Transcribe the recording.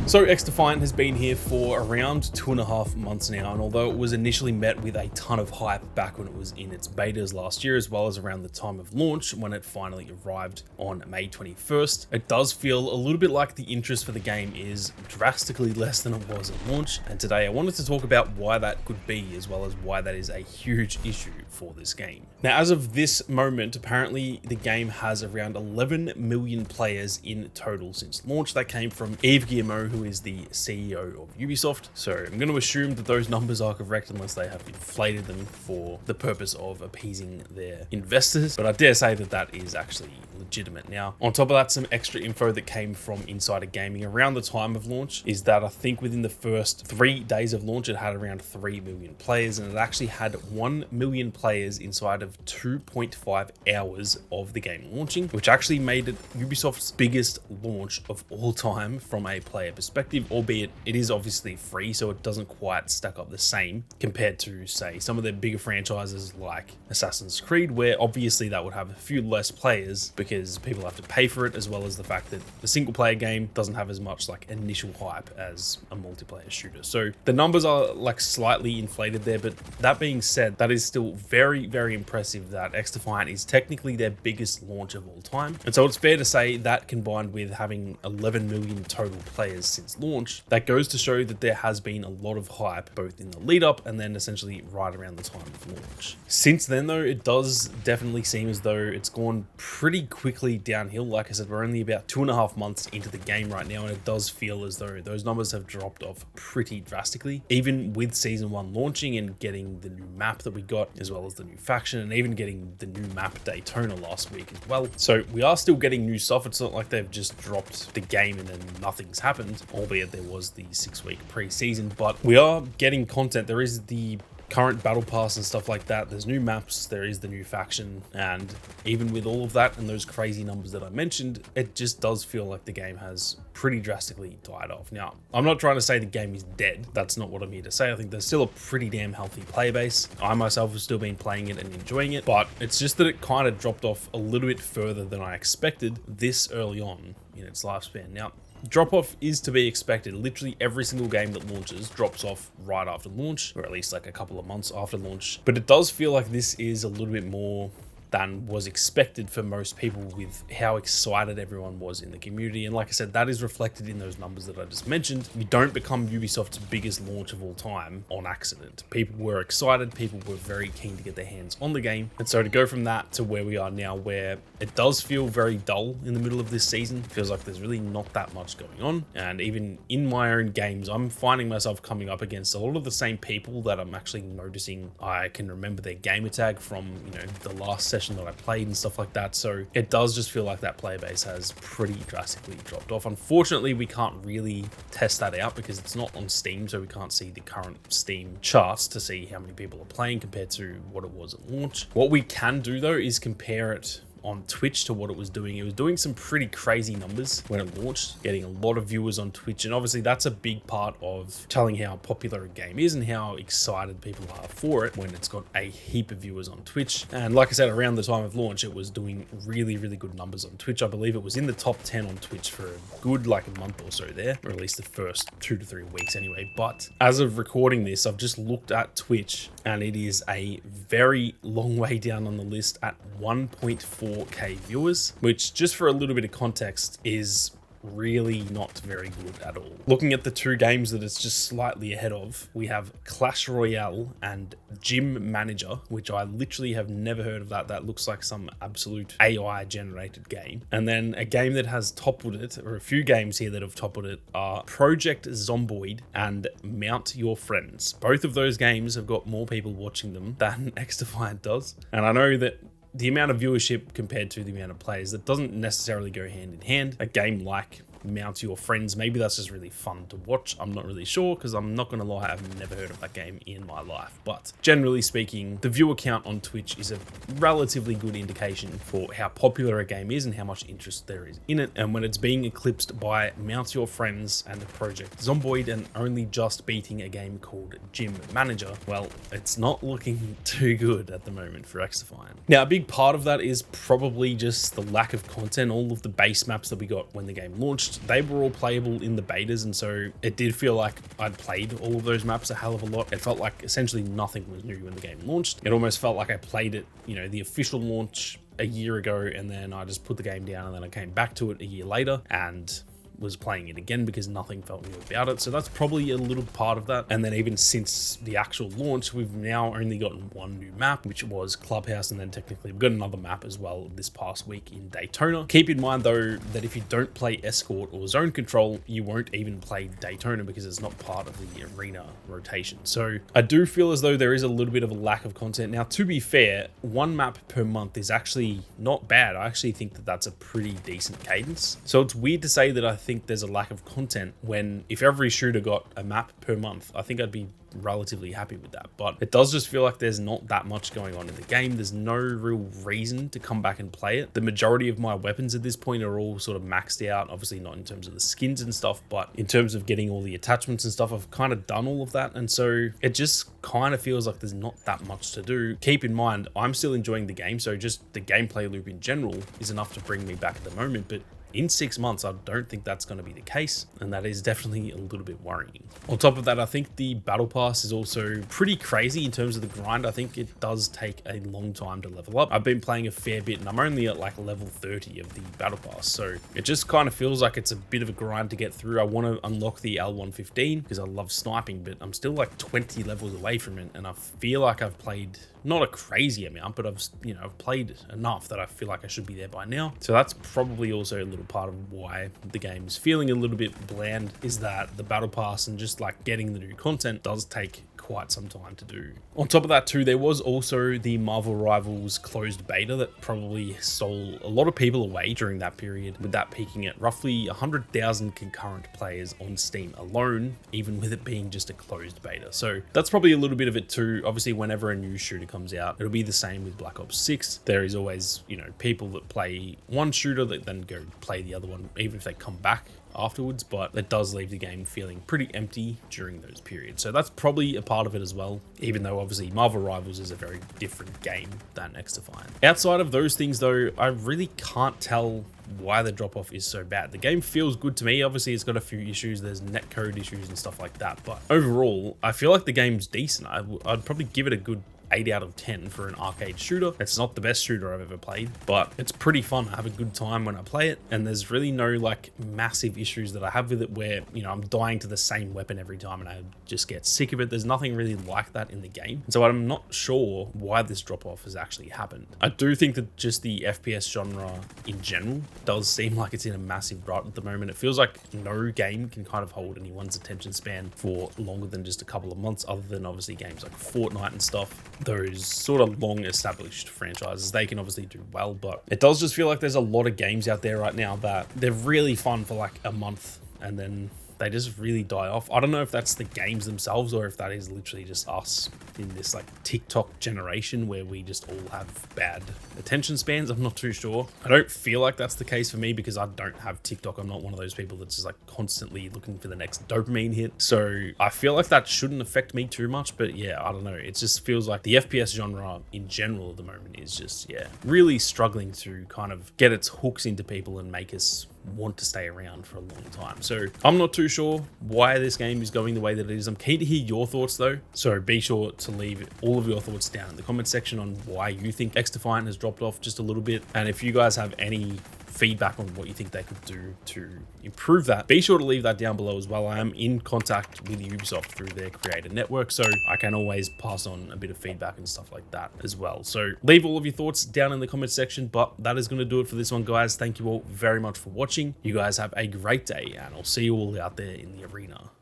So XDefiant has been here for around 2.5 months now, and although it was initially met with a ton of hype back when it was in its betas last year, as well as around the time of launch when it finally arrived on May 21st, it does feel a little bit like the interest for the game is drastically less than it was at launch. And today I wanted to talk about why that could be, as well as why that is a huge issue for this game. Now, as of this moment, apparently the game has around 11 million players in total since launch. That came from Yves Guillemot, who is the CEO of Ubisoft. So I'm going to assume that those numbers are correct unless they have inflated them for the purpose of appeasing their investors. But I dare say that that is actually legitimate. Now, on top of that, some extra info that came from Insider Gaming around the time of launch is that I think within the first 3 days of launch, it had around 3 million players, and it actually had 1 million players inside of 2.5 hours of the game launching, which actually made it Ubisoft's biggest launch of all time from a player perspective, albeit it is obviously free, so it doesn't quite stack up the same compared to, say, some of the bigger franchises like Assassin's Creed, where obviously that would have a few less players because people have to pay for it, as well as the fact that the single player game doesn't have as much like initial hype as a multiplayer shooter. So the numbers are like slightly inflated there, but that being said, that is still very, very impressive that XDefiant is technically their biggest launch of all time. And so it's fair to say that combined with having 11 million total players since launch, that goes to show that there has been a lot of hype both in the lead up and then essentially right around the time of launch. Since then though, it does definitely seem as though it's gone pretty quickly downhill. Like I said, we're only about 2.5 months into the game right now, and it does feel as though those numbers have dropped off pretty drastically, even with season 1 launching and getting the new map that we got, as well as the new faction, and even getting the new map Daytona last week as well. So we are still getting new stuff. It's not like they've just dropped the game and then nothing's happened, albeit there was the 6-week pre-season, but we are getting content. There is the current battle pass and stuff like that. There's new maps, there is the new faction, and even with all of that and those crazy numbers that I mentioned, it just does feel like the game has pretty drastically died off. Now, I'm not trying to say the game is dead. That's not what I'm here to say. I think there's still a pretty damn healthy player base. I myself have still been playing it and enjoying it, but it's just that it kind of dropped off a little bit further than I expected this early on in its lifespan. Now, drop off is to be expected. Literally every single game that launches drops off right after launch, or at least like a couple of months after launch. But it does feel like this is a little bit more than was expected for most people with how excited everyone was in the community. And like I said, that is reflected in those numbers that I just mentioned. You don't become Ubisoft's biggest launch of all time on accident. People were excited, people were very keen to get their hands on the game. And so to go from that to where we are now, where it does feel very dull in the middle of this season, it feels like there's really not that much going on. And even in my own games, I'm finding myself coming up against a lot of the same people that I'm actually noticing I can remember their gamer tag from, you know, the last session that I played and stuff like that. So it does just feel like that player base has pretty drastically dropped off. Unfortunately, we can't really test that out because it's not on Steam, so we can't see the current Steam charts to see how many people are playing compared to what it was at launch. What we can do though is compare it on Twitch to what it was doing. It was doing some pretty crazy numbers when it launched, getting a lot of viewers on Twitch, and obviously that's a big part of telling how popular a game is and how excited people are for it when it's got a heap of viewers on Twitch. And like I said, around the time of launch, it was doing really, really good numbers on Twitch. I believe it was in the top 10 on Twitch for a good like a month or so there, or at least the first 2 to 3 weeks anyway. But as of recording this, I've just looked at Twitch and it is a very long way down on the list at 1.4k viewers, which just for a little bit of context is really not very good at all. Looking at the 2 games that it's just slightly ahead of, we have Clash Royale and Gym Manager, which I literally have never heard of that. That looks like some absolute AI generated game. And then a game that has toppled it, or a few games here that have toppled it, are Project Zomboid and Mount Your Friends. Both of those games have got more people watching them than XDefiant does. And I know that the amount of viewership compared to the amount of players, that doesn't necessarily go hand in hand. A game like Mount Your Friends, maybe that's just really fun to watch. I'm not really sure, because I'm not going to lie, I've never heard of that game in my life. But generally speaking, the viewer count on Twitch is a relatively good indication for how popular a game is and how much interest there is in it. And when it's being eclipsed by Mount Your Friends and the Project Zomboid and only just beating a game called Gym Manager, well, it's not looking too good at the moment for XDefiant. Now, a big part of that is probably just the lack of content. All of the base maps that we got when the game launched launched, they were all playable in the betas, and so it did feel like I'd played all of those maps a hell of a lot. It felt like essentially nothing was new when the game launched. It almost felt like I played it, you know, the official launch a year ago, and then I just put the game down, and then I came back to it a year later and was playing it again because nothing felt new about it. So that's probably a little part of that. And then even since the actual launch, we've now only gotten one new map, which was Clubhouse, and then technically we've got another map as well this past week in Daytona. Keep in mind though that if you don't play Escort or Zone Control, you won't even play Daytona because it's not part of the arena rotation. So I do feel as though there is a little bit of a lack of content. Now, to be fair, one map per month is actually not bad. I actually think that that's a pretty decent cadence. So it's weird to say that I think there's a lack of content when if every shooter got a map per month, I think I'd be relatively happy with that. But it does just feel like there's not that much going on in the game. There's no real reason to come back and play it. The majority of my weapons at this point are all sort of maxed out, obviously not in terms of the skins and stuff, but in terms of getting all the attachments and stuff, I've kind of done all of that. And so it just kind of feels like there's not that much to do. Keep in mind, I'm still enjoying the game, so just the gameplay loop in general is enough to bring me back at the moment. But in 6 months, I don't think that's going to be the case, and that is definitely a little bit worrying. On top of that, I think the battle pass is also pretty crazy in terms of the grind. I think it does take a long time to level up. I've been playing a fair bit, and I'm only at like level 30 of the battle pass, so it just kind of feels like it's a bit of a grind to get through. I want to unlock the L115 because I love sniping, but I'm still like 20 levels away from it, and I feel like I've played not a crazy amount, but I've played enough that I feel like I should be there by now. So that's probably also a little part of why the game is feeling a little bit bland, is that the battle pass and just like getting the new content does take quite some time to do. On top of that too, there was also the Marvel Rivals closed beta that probably stole a lot of people away during that period, with that peaking at roughly 100,000 concurrent players on Steam alone, even with it being just a closed beta. So that's probably a little bit of it too. Obviously, whenever a new shooter comes out, it'll be the same with Black Ops 6. There is always, you know, people that play one shooter that then go play the other one, even if they come back afterwards, but it does leave the game feeling pretty empty during those periods. So that's probably a part of it as well, even though obviously Marvel Rivals is a very different game than XDefiant. Outside of those things though, I really can't tell why the drop-off is so bad. The game feels good to me. Obviously, it's got a few issues. There's netcode issues and stuff like that, but overall, I feel like the game's decent. I'd probably give it a good 8 out of 10 for an arcade shooter. It's not the best shooter I've ever played, but it's pretty fun. I have a good time when I play it, and there's really no like massive issues that I have with it where, you know, I'm dying to the same weapon every time and I just get sick of it. There's nothing really like that in the game. And so I'm not sure why this drop off has actually happened. I do think that just the FPS genre in general does seem like it's in a massive rut at the moment. It feels like no game can kind of hold anyone's attention span for longer than just a couple of months, other than obviously games like Fortnite and stuff. Those sort of long established franchises, they can obviously do well, but it does just feel like there's a lot of games out there right now that they're really fun for like a month and then they just really die off. I don't know if that's the games themselves or if that is literally just us in this like TikTok generation where we just all have bad attention spans. I'm not too sure. I don't feel like that's the case for me because I don't have TikTok. I'm not one of those people that's just like constantly looking for the next dopamine hit. So I feel like that shouldn't affect me too much, but yeah, I don't know. It just feels like the FPS genre in general at the moment is just, yeah, really struggling to kind of get its hooks into people and make us want to stay around for a long time. So I'm not too sure why this game is going the way that it is. I'm keen to hear your thoughts though, so be sure to leave all of your thoughts down in the comment section on why you think XDefiant has dropped off just a little bit, and if you guys have any feedback on what you think they could do to improve that, be sure to leave that down below as well. I am in contact with Ubisoft through their creator network, so I can always pass on a bit of feedback and stuff like that as well. So leave all of your thoughts down in the comment section, but that is going to do it for this one, guys. Thank you all very much for watching. You guys have a great day, and I'll see you all out there in the arena.